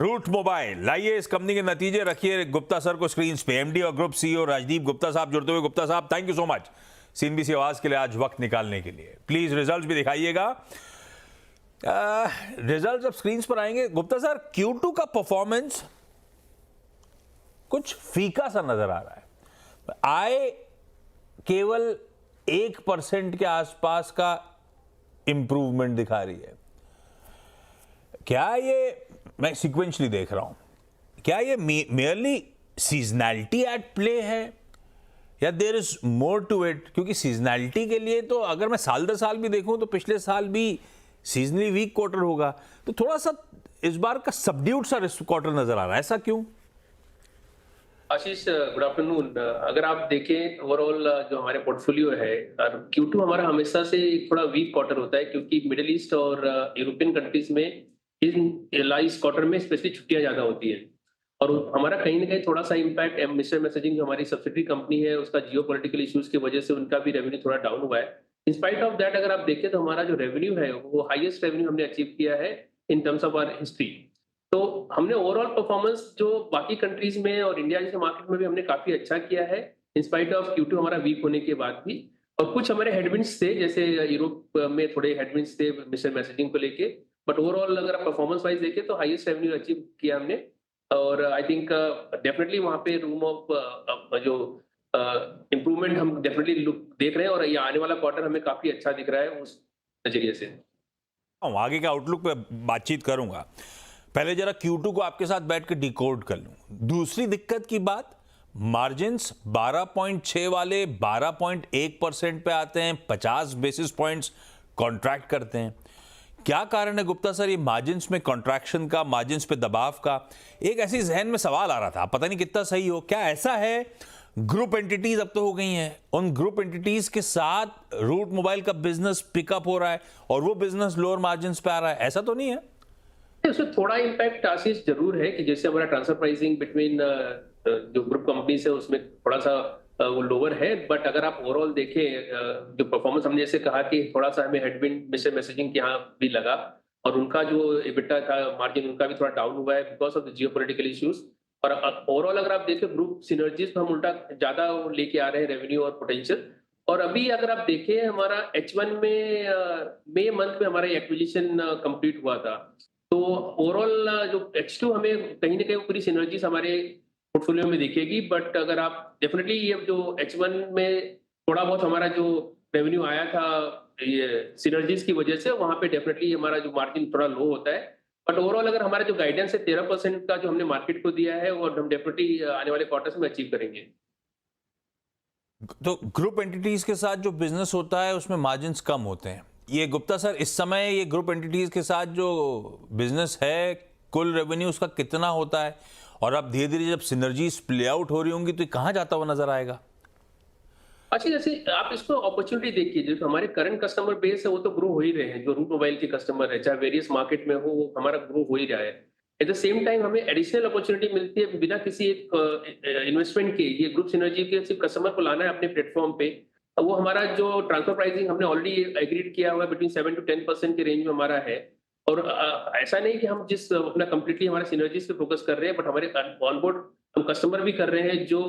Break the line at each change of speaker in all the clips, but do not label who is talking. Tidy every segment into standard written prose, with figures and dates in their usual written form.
Root mobile, लाइए इस company के नतीजे रखिए गुप्ता सर को स्क्रीन पे। एमडी और ग्रुप सीईओ राजदीप गुप्ता साहब जुड़ते हुए। गुप्ता साहब, thank you so much CNBC आवाज के लिए आज वक्त निकालने के लिए। प्लीज रिजल्ट्स भी दिखाइएगा। रिजल्ट्स अब स्क्रीन पर आएंगे। गुप्ता सर, Q2 का परफॉर्मेंस कुछ फीका सा नजर आ रहा है। आय केवल 1% के आसपास का इंप्रूवमेंट दिखा रही है। क्या ये, मैं सीक्वेंशली देख रहा हूं, क्या ये मेयरली सीजनैलिटी एट प्ले है या there is more to it? क्योंकि सीजनैलिटी के लिए तो अगर मैं साल दर साल भी देखूं तो पिछले साल भी सीजनली वीक क्वार्टर होगा, तो थोड़ा सा इस बार का सबड्यूट सा क्वार्टर नजर आ रहा है, ऐसा क्यों?
आशीष, गुड आफ्टरनून। अगर आप देखें ओवरऑल जो हमारे पोर्टफोलियो है, Q2 हमारा हमेशा से थोड़ा वीक क्वार्टर होता है, क्योंकि मिडिल ईस्ट और यूरोपियन कंट्रीज में इस क्वार्टर में स्पेशली छुट्टियां ज्यादा होती है। और हमारा कहीं ना कहीं थोड़ा सा इम्पैक्ट मिस्टर मैसेजिंग जो हमारी सब्सिडरी कंपनी है उसका जियो पॉलिटिकल इश्यूज की वजह से उनका भी रेवेन्यू थोड़ा डाउन हुआ है। इंस्पाइट ऑफ दैट अगर आप देखें तो हमारा जो रेवेन्यू है वो हाईएस्ट रेवेन्यू हमने अचीव किया है in terms of our history. तो हमने ओवरऑल परफॉर्मेंस जो बाकी कंट्रीज में और इंडिया जैसे मार्केट में भी हमने काफी अच्छा किया है इंस्पाइट ऑफ Q2 हमारा वीक होने के बाद भी। और कुछ हमारे हेडविंड्स थे, जैसे यूरोप में थोड़े हेडविंड्स थे मिस्टर मैसेजिंग को लेके, बट ओवरऑल अगर आप परफॉर्मेंस वाइज देखें तो हाईएस्ट रेवेन्यू अचीव किया हमने। और आई थिंक डेफिनेटली वहां पे रूम ऑफ जो इम्प्रूवमेंट हम डेफिनेटली देख रहे हैं, और ये आने वाला क्वार्टर हमें काफी अच्छा दिख रहा है उस नजरिए से।
आगे के आउटलुक पे बातचीत करूंगा, पहले जरा Q2 को आपके साथ बैठ के डिकोड कर लूं। दूसरी दिक्कत की बात, मार्जिन्स 12.6 वाले 12.1% पे आते हैं, 50 बेसिस पॉइंट्स कॉन्ट्रैक्ट करते हैं। क्या कारण है गुप्ता सर ये मार्जिन्स में कॉन्ट्रैक्शन का, मार्जिन्स पे दबाव का? एक ऐसी जहन में सवाल आ रहा था, पता नहीं कितना सही हो, क्या ऐसा है ग्रुप एंटिटीज अब तो हो गई हैं, उन ग्रुप एंटिटीज के साथ रूट मोबाइल का बिजनेस पिकअप हो रहा है और वो बिजनेस लोअर मार्जिन्स पे आ रहा है, ऐसा तो नहीं है?
उसमें थोड़ा इम्पैक्ट आशीष जरूर है कि जैसे हमारा ट्रांसफर प्राइसिंग बिटवीन जो ग्रुप कंपनीज है उसमें थोड़ा सा वो लोअर है। बट अगर आप ओवरऑल देखें जो परफॉर्मेंस, हमने जैसे कहा कि थोड़ा सा हमें हेडविंड मिस्टर मैसेजिंग के यहाँ भी लगा, और उनका जो EBITDA था मार्जिन उनका भी थोड़ा डाउन हुआ है because of the geopolitical issues. और ओवरऑल अगर आप देखें ग्रुप सिनर्जीज पे हम उल्टा ज्यादा लेके आ रहे हैं रेवेन्यू और पोटेंशियल। और अभी अगर आप देखें हमारा H1 में मई मंथ में हमारा एक्विजिशन कंप्लीट हुआ था, तो ओवरऑल जो H2 हमें कहीं ना कहीं पूरी सिनर्जीज हमारे पोर्टफोलियो में दिखेगी। बट अगर आप डेफिनेटली ये जो H1 में थोड़ा बहुत हमारा जो रेवेन्यू आया था ये सिनर्जीज की वजह से, वहां पे डेफिनेटली हमारा जो मार्जिन थोड़ा लो होता है। बट ओवरऑल अगर हमारा जो गाइडेंस है 13% का जो हमने मार्केट को दिया है, और हम डेफिनेटली आने वाले क्वार्टर्स में अचीव करेंगे।
तो ग्रुप एंटिटीज के साथ जो बिजनेस होता है उसमें मार्जिन्स कम होते हैं। ये गुप्ता सर, इस समय ये ग्रुप एंटिटीज के साथ जो बिजनेस है, कुल रेवेन्यू उसका कितना होता है? और अब धीरे धीरे जब सिनर्जीज प्ले आउट हो रही होंगी तो कहां जाता हुआ नजर आएगा?
अच्छा, जैसे आप इसको अपॉर्चुनिटी देखिए, जो हमारे करंट कस्टमर बेस है वो तो ग्रो हो ही रहे हैं, जो रूट मोबाइल के कस्टमर है चाहे वेरियस मार्केट में हो वो हमारा ग्रो हो ही रहा है। एट द सेम टाइम हमें एडिशनल अपॉर्चुनिटी मिलती है बिना किसी एक इन्वेस्टमेंट के। ये ग्रुप सिनर्जी के सिर्फ कस्टमर को लाना है अपने प्लेटफॉर्म पे। वो हमारा जो ट्रांसफर प्राइसिंग हमने ऑलरेडी एग्रीड किया हुआ है बिटवीन 7 to 10% के रेंज में हमारा है। और ऐसा नहीं कि हम जिस अपना कंप्लीटली हमारे सिनर्जीज पे फोकस कर रहे हैं, बट हमारे ऑनबोर्ड हम कस्टमर भी कर रहे हैं जो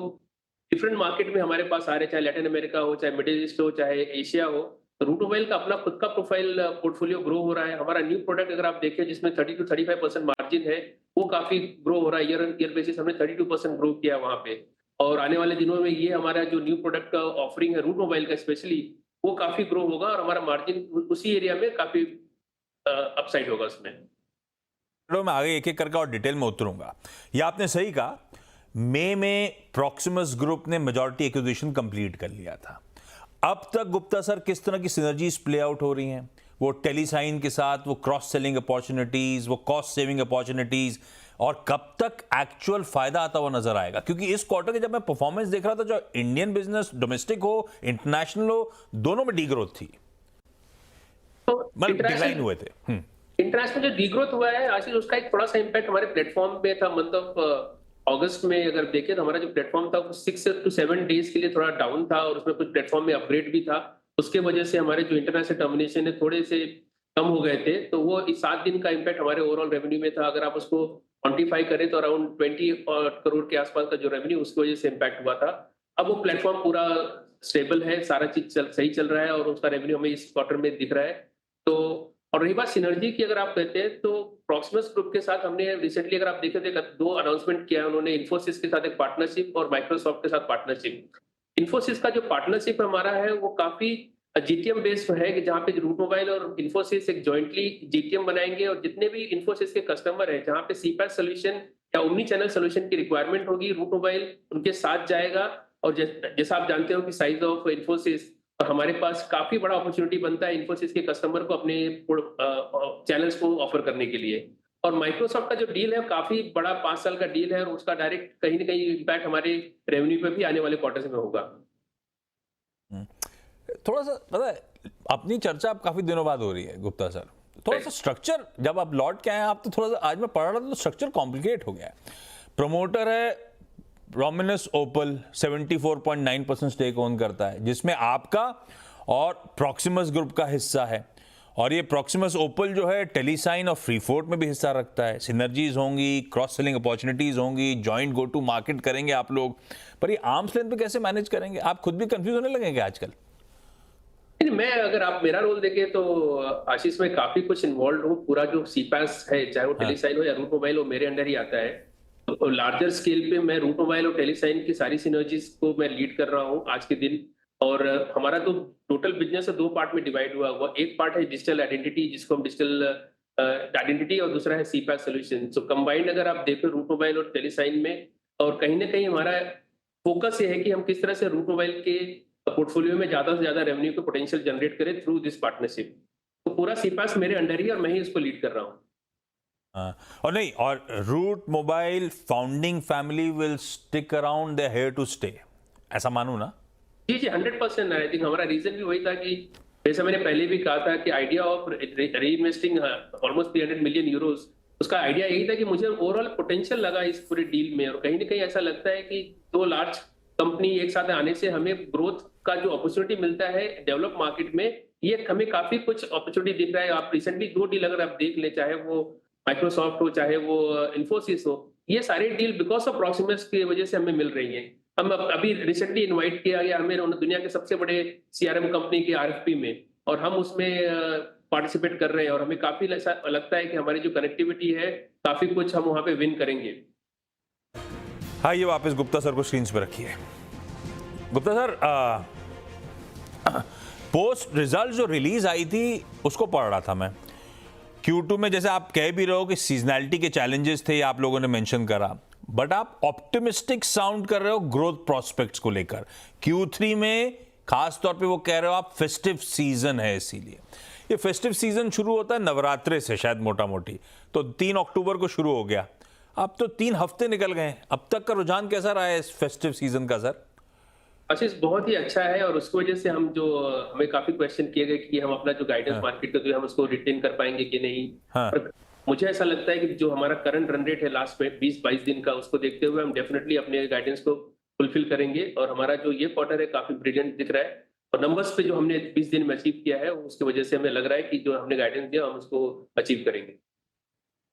डिफरेंट मार्केट में हमारे पास आ रहे हैं, चाहे लैटिन अमेरिका हो, चाहे मिडिल ईस्ट हो, चाहे एशिया हो। तो रूट मोबाइल का अपना खुद का प्रोफाइल पोर्टफोलियो ग्रो हो रहा है। हमारा न्यू प्रोडक्ट अगर आप देखें जिसमें 30 to 35% मार्जिन है, वो काफी ग्रो हो रहा है। ईयर ऑन ईयर बेसिस हमने 32% ग्रो किया वहां पे। और आने वाले दिनों में ये हमारा जो न्यू प्रोडक्ट का ऑफरिंग है रूट मोबाइल का स्पेशली, वो काफी ग्रो होगा, और हमारा मार्जिन उसी एरिया में काफी अपसाइड होगा उसमें।
चलो मैं आगे एक एक करके और डिटेल में उतरूंगा। ये आपने सही कहा, मई में प्रॉक्सिमस ग्रुप ने मेजॉरिटी एक्विजिशन कंप्लीट कर लिया था। अब तक गुप्ता सर किस तरह की सिनर्जीज प्ले आउट हो रही हैं? वो टेलीसाइन के साथ वो क्रॉस सेलिंग अपॉर्चुनिटीज, वो कॉस्ट सेविंग अपॉर्चुनिटीज, और कब तक एक्चुअल फायदा आता हुआ नजर आएगा? क्योंकि इस क्वार्टर के जब मैं परफॉर्मेंस देख रहा था, जो इंडियन बिजनेस डोमेस्टिक हो इंटरनेशनल हो, दोनों में डीग्रोथ थी, मतलब डिक्लाइन हुए थे।
इंटरनेशनल जो डीग्रोथ हुआ है आशीष, उसका एक थोड़ा सा इम्पैक्ट हमारे प्लेटफॉर्म पे था। मंथ ऑफ अगस्त में अगर देखें तो हमारा जो प्लेटफॉर्म था वो 6 to 7 डेज के लिए थोड़ा डाउन था, और उसमें कुछ प्लेटफॉर्म में अपग्रेड भी था। उसके वजह से हमारे जो इंटरनेशनल टर्मिनेशन है थोड़े से कम हो गए थे, तो वो इस 7 दिन का इम्पैक्ट हमारे ओवरऑल रेवेन्यू में था। अगर आप उसको क्वांटिफाई करें तो अराउंड 20 करोड़ के आसपास का जो रेवेन्यू उसकी वजह से इम्पैक्ट हुआ था। अब वो प्लेटफॉर्म पूरा स्टेबल है, सारा चीज सही चल रहा है और उसका रेवेन्यू हमें इस क्वार्टर में दिख रहा है। तो और रही बात सिनर्जी की, अगर आप कहते हैं तो प्रॉक्सिमस ग्रुप के साथ हमने रिसेंटली, अगर आप देखें तो 2 अनाउंसमेंट किया है उन्होंने, इन्फोसिस के साथ एक पार्टनरशिप और माइक्रोसॉफ्ट के साथ पार्टनरशिप। इन्फोसिस का जो पार्टनरशिप हमारा है वो काफी जीटीएम बेस्ड है, कि जहाँ पे रूट मोबाइल और इन्फोसिस एक जॉइंटली जीटीएम बनाएंगे और जितने भी इन्फोसिस के कस्टमर हैं जहाँ पे सीपैस सोल्यूशन या ओमनी चैनल सोल्यूशन की रिक्वायरमेंट होगी, रूट मोबाइल उनके साथ जाएगा। और जैसा आप जानते हो कि साइज ऑफ इन्फोसिस और हमारे पास काफी बड़ा अपॉर्चुनिटी बनता है इन्फोसिस के कस्टमर को अपने चैनल्स को ऑफर करने के लिए। और माइक्रोसॉफ्ट का जो डील है काफी बड़ा 5 साल का डील है और उसका डायरेक्ट कहीं ना कहीं इम्पैक्ट हमारे रेवेन्यू पे भी आने वाले क्वार्टर्स में होगा।
थोड़ा सा पता है, अपनी चर्चा अब काफी दिनों बाद हो रही है गुप्ता सर, थोड़ा सा स्ट्रक्चर जब आप लौट के आए आप तो थोड़ा सा, आज मैं पढ़ रहा था तो स्ट्रक्चर कॉम्प्लिकेट हो गया है। प्रमोटर है रोमिनस ओपल, 74.9% स्टेक ओन करता है, जिसमें आपका और प्रॉक्सिमस ग्रुप का हिस्सा है। और ये प्रॉक्सिमस ओपल जो है टेलीसाइन और फ्रीफोर्ट में भी हिस्सा रखता है। सिनर्जीज होंगी, क्रॉस सेलिंग अपॉर्चुनिटीज होंगी, जॉइंट गो टू मार्केट करेंगे आप लोग, पर ये आर्म्स लेंथ पे कैसे मैनेज करेंगे? आप खुद भी कंफ्यूज होने लगेंगे आजकल।
मैं, अगर आप मेरा रोल देखें तो आशीष में काफी कुछ इन्वॉल्व हूँ। पूरा जो सीपैस है, चाहे वो टेलीसाइन हो या रूट मोबाइल हो, मेरे अंडर ही आता है। तो लार्जर स्केल पे मैं रूट मोबाइल और टेलीसाइन की सारी सिनर्जीज को मैं लीड कर रहा हूँ आज के दिन। और हमारा तो टोटल बिजनेस 2 पार्ट में डिवाइड हुआ। एक पार्ट है डिजिटल आइडेंटिटी, जिसको हम डिजिटल आइडेंटिटी, और दूसरा है सीपैस सोल्यूशन। सो कंबाइंड अगर आप देखो रूट मोबाइल और टेलीसाइन में, और कहीं ना कहीं हमारा फोकस ये है कि हम किस तरह से रूट मोबाइल के पोर्टफोलियो में ज्यादा से ज्यादा रेवेन्यू को पोटेंशियल जनरेट करें थ्रू दिस पार्टनरशिप। तो पूरा सीपास मेरे अंडर ही और मैं ही इसको लीड कर रहा हूँ।
और नहीं, और Route Mobile founding family will stick around, they here to stay, ऐसा मानूं ना?
जी जी, 100%। आई थिंक हमारा रीजन भी वही था कि जैसा मैंने पहले भी कहा था कि आइडिया ऑफ री इन्वेस्टिंग ऑलमोस्ट 300 मिलियन यूरोस, उसका आइडिया यही था कि मुझे ओवरऑल पोटेंशियल लगा इस पूरे डील में। और कहीं ना कहीं ऐसा लगता है कि 2 लार्ज कंपनी एक साथ आने से हमें ग्रोथ का जो अपॉर्चुनिटी मिलता है डेवलप मार्केट में, ये हमें काफी कुछ अपॉर्चुनिटी दिख रहा है। आप रिसेंटली 2 डील अगर आप देख ले, चाहे वो माइक्रोसॉफ्ट हो चाहे वो इन्फोसिस हो, ये सारे डील बिकॉज ऑफ प्रॉक्सिमस की वजह से हमें मिल रही है। हम अभी रिसेंटली इनवाइट किया गया हमें दुनिया के सबसे बड़े सीआरएम कंपनी के आरएफपी में, और हम उसमें पार्टिसिपेट कर रहे हैं। और हमें काफी ऐसा लगता है कि हमारी जो कनेक्टिविटी है, काफी कुछ हम वहां पे विन करेंगे।
हाँ, ये वापस गुप्ता सर को स्क्रीन पे रखिए। गुप्ता सर, पोस्ट रिजल्ट जो रिलीज आई थी उसको पढ़ रहा था मैं। Q2 में जैसे आप कह भी रहे हो कि सीजनैलिटी के चैलेंजेस थे, आप लोगों ने मेंशन करा, बट आप ऑप्टिमिस्टिक साउंड कर रहे हो ग्रोथ प्रोस्पेक्ट्स को लेकर। Q3 में खास तौर पे वो कह रहे हो आप फेस्टिव सीजन है, इसीलिए ये फेस्टिव सीजन शुरू होता है नवरात्रे से, शायद मोटा मोटी तो 3 अक्टूबर को शुरू हो गया। अब तो 3 हफ्ते निकल गए, अब तक का रुझान कैसा रहा है इस फेस्टिव सीजन का सर?
आशीष, बहुत ही अच्छा है। और उसकी वजह से हमें काफी क्वेश्चन किए गए कि हम अपना जो गाइडेंस मार्केट का जो हम उसको रिटेन कर पाएंगे कि नहीं। पर मुझे ऐसा लगता है कि जो हमारा करंट रन रेट है लास्ट में 20-22 दिन का, उसको देखते हुए हम डेफिनेटली अपने गाइडेंस को फुलफिल करेंगे। और हमारा जो ये क्वार्टर है काफी ब्रिलियंट दिख रहा है, और नंबर्स पे जो हमने 20 दिन में अचीव किया है उसकी वजह से हमें लग रहा है कि जो हमने गाइडेंस दिया हम उसको अचीव करेंगे।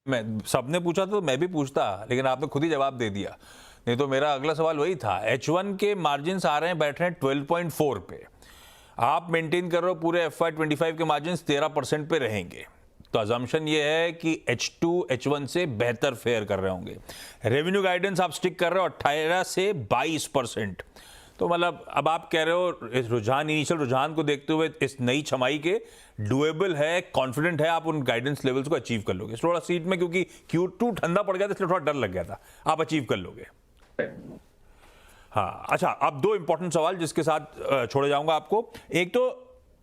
मैं सबने पूछा तो मैं भी पूछता, लेकिन आपने खुद ही जवाब दे दिया। नहीं तो मेरा अगला सवाल वही था। H1 के मार्जिन आ रहे हैं, बैठ रहे हैं 12.4 पे, आप मेंटेन कर रहे हो पूरे FY25 के मार्जिन 13% पे रहेंगे, तो अजम्पशन ये है कि H2 H1 से बेहतर फेयर कर रहे होंगे। रेवेन्यू गाइडेंस आप स्टिक कर रहे हो 18 से 22%, तो मतलब अब आप कह रहे हो इस रुझान, इनिशियल रुझान को देखते हुए इस नई छमाई के डुएबल है, कॉन्फिडेंट है आप उन गाइडेंस लेवल्स को अचीव कर लोगे। थोड़ा सीट में क्योंकि Q2 ठंडा पड़ गया था इसलिए थोड़ा डर लग गया था, आप अचीव कर लोगे। हाँ, अच्छा, अब 2 इंपॉर्टेंट सवाल जिसके साथ छोड़े जाऊंगा आपको। एक तो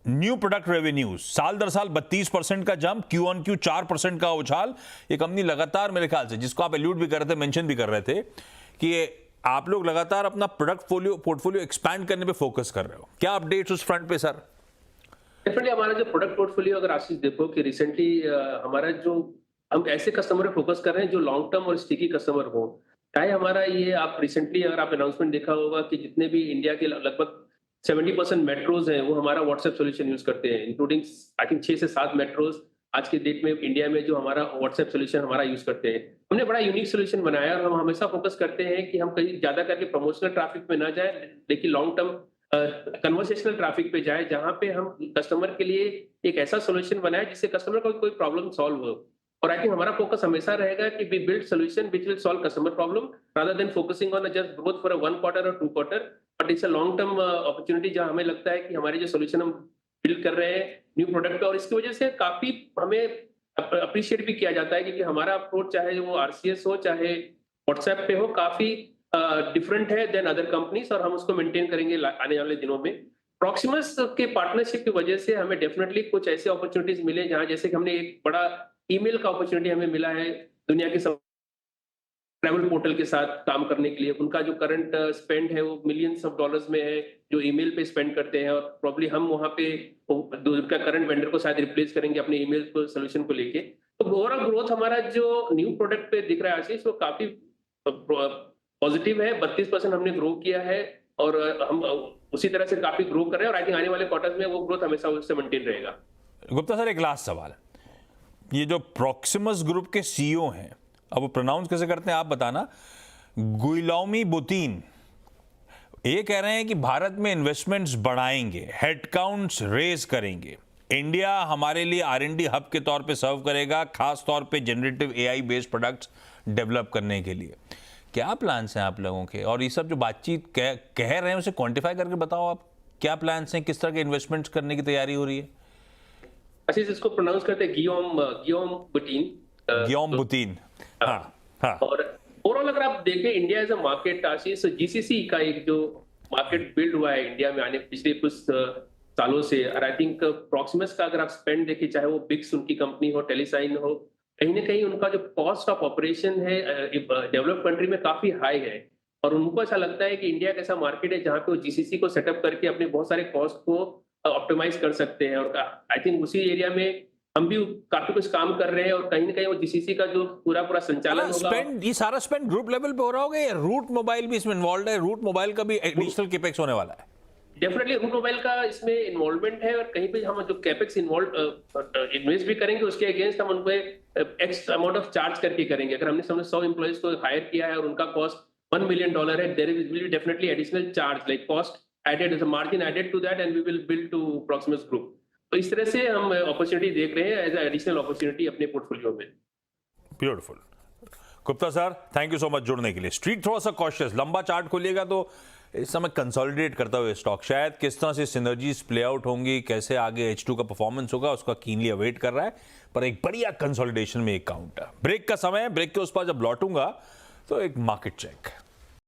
न्यू प्रोडक्ट रेवेन्यूज साल दर साल 32% का जंप, Q on Q 4% का उछाल। ये कंपनी लगातार, मेरे ख्याल से, जिसको आप एल्यूड भी कर रहे थे, मेंशन भी कर रहे थे, कि आप लोग लगातार अपना प्रोडक्ट पोर्टफोलियो एक्सपैंड करने पे फोकस कर रहे हो। क्या अपडेट्स उस फ्रंट पे सर?
डेफिनेटली हमारा जो प्रोडक्ट पोर्टफोलियो, अगर आशीष देखो कि रिसेंटली हमारा जो हम ऐसे कस्टमर पे फोकस कर रहे हैं जो लॉन्ग टर्म और स्टिकी कस्टमर हो। चाहे हमारा ये, आप रिसेंटली अगर आप अनाउंसमेंट देखा होगा कि जितने भी इंडिया के लगभग 70% मेट्रोज हैं वो हमारा व्हाट्सएप सोल्यूशन यूज करते हैं, इंक्लूडिंग आई थिंक 6 से 7 मेट्रोज आज के डेट में इंडिया में जो हमारा व्हाट्सएप सोल्यूशन हमारा यूज करते हैं। हमने बड़ा यूनिक सोल्यूशन बनाया और हम हमेशा फोकस करते हैं कि हम कहीं ज्यादा करके प्रमोशनल ट्रैफिक में ना जाए, लेकिन लॉन्ग टर्म कन्वर्सेशनल ट्रैफिक पे जाए, जहां पे हम कस्टमर के लिए एक ऐसा सोल्यूशन बनाए जिससे कस्टमर को कोई प्रॉब्लम सॉल्व हो। और आई थिंक हमारा फोकस हमेशा रहेगा कि we build solution which will solve customer problem rather than focusing on just growth for 1 quarter और 2 quarter, but it's a long term opportunity जहां हमें लगता है कि हमारे जो सोल्यूशन हम बिल्ड कर रहे हैं न्यू प्रोडक्ट पे, और इसकी वजह से काफी हमें अप्रिशिएट भी किया जाता है, क्योंकि हमारा अप्रोच चाहे वो आरसीएस हो चाहे व्हाट्सएप पे हो, काफी डिफरेंट है देन अदर कंपनीज, और हम उसको मेंटेन करेंगे आने वाले दिनों में। प्रॉक्सिमस के पार्टनरशिप की वजह से हमें डेफिनेटली कुछ ऐसे अपॉर्चुनिटीज मिले, जहां जैसे कि हमने एक बड़ा ईमेल का अपॉर्चुनिटी हमें मिला है दुनिया के सब ट्रैवल पोर्टल के साथ काम करने के लिए। उनका जो करंट स्पेंड है वो मिलियंस ऑफ डॉलर्स में है, जो ईमेल पे स्पेंड करते हैं, और प्रॉब्ली हम वहां पे उनका करंट वेंडर को शायद रिप्लेस करेंगे अपने ईमेल को सोल्यूशन को लेके। तो ओवरऑल ग्रोथ हमारा जो न्यू प्रोडक्ट पे दिख रहा है आशीष, वो काफी पॉजिटिव है। 32% हमने ग्रो किया है, और हम उसी तरह से काफी ग्रो कर रहे हैं, और आई थिंक आने वाले क्वार्टर्स में वो ग्रोथ हमेशा उससे मेंटेन रहेगा।
गुप्ता सर, एक लास्ट सवाल, ये जो प्रॉक्सिमस ग्रुप के सीईओ हैं, अब वो प्रोनाउंस कैसे करते हैं आप बताना, गुइलॉमी बुतीन, ये कह रहे हैं कि भारत में इन्वेस्टमेंट्स बढ़ाएंगे, हेडकाउंट्स रेज करेंगे, इंडिया हमारे लिए आर&डी हब के तौर पे सर्व करेगा, खास तौर पे generative AI based products develop करने के लिए। क्या प्लान्स हैं आप लोगों के, और ये सब जो बातचीत कह रहे हैं उसे क्वांटिफाई करके बताओ आप, क्या प्लान्स हैं, किस तरह के इन्वेस्टमेंट्स करने की तैयारी हो रही है?
आशीष, इसको प्रोनाउंस करते हैं गियोम बुटीन।
गियोम बुतीन। हाँ, हाँ।
और ओवरऑल अगर आप देखें India as a market Ashish, GCC का एक जो मार्केट बिल्ड हुआ है इंडिया में आने पिछले कुछ सालों से, और आई थिंक प्रॉक्सिमस का अगर आप स्पेंड देखें, चाहे वो बिक्स उनकी कंपनी हो, टेलीसाइन हो, कहीं ना कहीं उनका जो कॉस्ट ऑफ ऑपरेशन है डेवलप कंट्री में काफी हाई है, और उनको ऐसा लगता है कि इंडिया एक ऐसा मार्केट है जहां पे वो जीसीसी को सेटअप करके अपने बहुत सारे कॉस्ट को ऑप्टिमाइज कर सकते हैं। और आई थिंक उसी एरिया में हम भी काफी कुछ काम कर रहे हैं, और कहीं ना कहीं वो जीसीसी का जो पूरा संचालन होगा।
स्पेंड, ये सारा स्पेंड ग्रुप लेवल पे हो रहा होगा, या रूट मोबाइल भी इसमें इन्वॉल्व है? रूट मोबाइल का भी एडिशनल कैपेक्स होने वाला है?
डेफिनेटली रूट मोबाइल का इसमें इन्वॉल्वमेंट है, और कहीं पे हम जो कैपेक्स इन्वेस्ट भी करेंगे उसके अगेंस्ट हम उनको एक्स अमाउंट ऑफ चार्ज करके करेंगे। अगर हमने 100 एम्प्लॉइज को हायर किया है और उनका कॉस्ट $1 मिलियन है, there will be definitely additional charge like cost added, margin added to that, and we will build to Proximus group. तो इस तरह से हम अपॉर्चुनिटी देख रहे हैं एज एडिशनल अपॉर्चुनिटी अपने पोर्टफोलियो में।
Beautiful. Gupta sir, thank you so much जुड़ने के लिए। स्ट्रीट थोड़ा सा कॉशियस, लंबा चार्ट खोलिएगा तो इस समय कंसोलिडेट करता हुआ स्टॉक, शायद किस तरह से सिनर्जीज प्ले आउट होंगी, कैसे आगे H2 का परफॉर्मेंस होगा, उसका कीनली अवेट कर रहा है, पर एक बढ़िया कंसोलिडेशन में एक काउंटर। ब्रेक का समय है, ब्रेक के उस पर जब लौटूंगा तो एक मार्केट चेक।